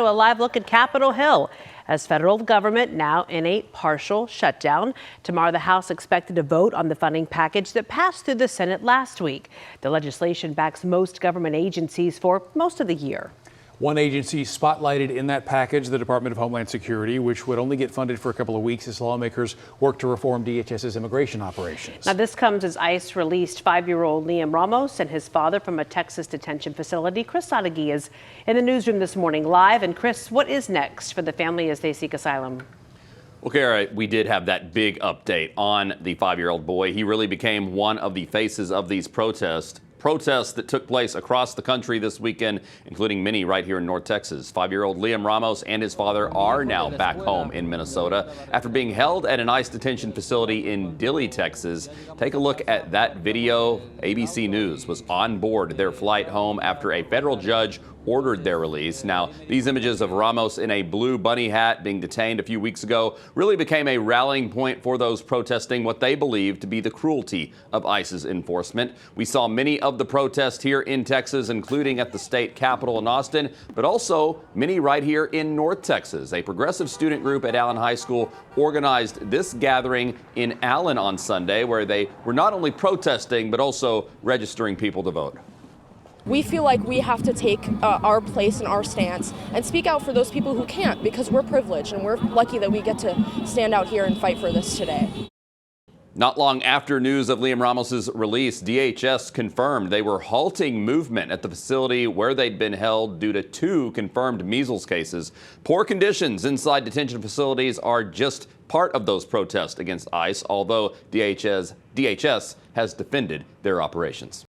A live look at Capitol Hill as federal government now in a partial shutdown. Tomorrow, the House expected to vote on the funding package that passed through the Senate last week. The legislation backs most government agencies for most of the year. One agency spotlighted in that package, the Department of Homeland Security, which would only get funded for a couple of weeks as lawmakers work to reform DHS's immigration operations. Now, this comes as ICE released 5-year-old Liam Ramos and his father from a Texas detention facility. Chris Sadeghi is in the newsroom this morning live. And Chris, what is next for the family as they seek asylum? Well, Kara, we did have that big update on the 5-year-old boy. He really became one of the faces of these protests that took place across the country this weekend, including many right here in North Texas. 5-year-old Liam Ramos and his father are now back home in Minnesota after being held at an ICE detention facility in Dilley, Texas. Take a look at that video. ABC News was on board their flight home after a federal judge ordered their release. Now, these images of Ramos in a blue bunny hat being detained a few weeks ago really became a rallying point for those protesting what they believe to be the cruelty of ICE's enforcement. We saw many of the protests here in Texas, including at the state capitol in Austin, but also many right here in North Texas. A progressive student group at Allen High School organized this gathering in Allen on Sunday, where they were not only protesting, but also registering people to vote. We feel like we have to take our place and our stance and speak out for those people who can't, because we're privileged and we're lucky that we get to stand out here and fight for this today. Not long after news of Liam Ramos's release, DHS confirmed they were halting movement at the facility where they'd been held due to 2 confirmed measles cases. Poor conditions inside detention facilities are just part of those protests against ICE, although DHS has defended their operations.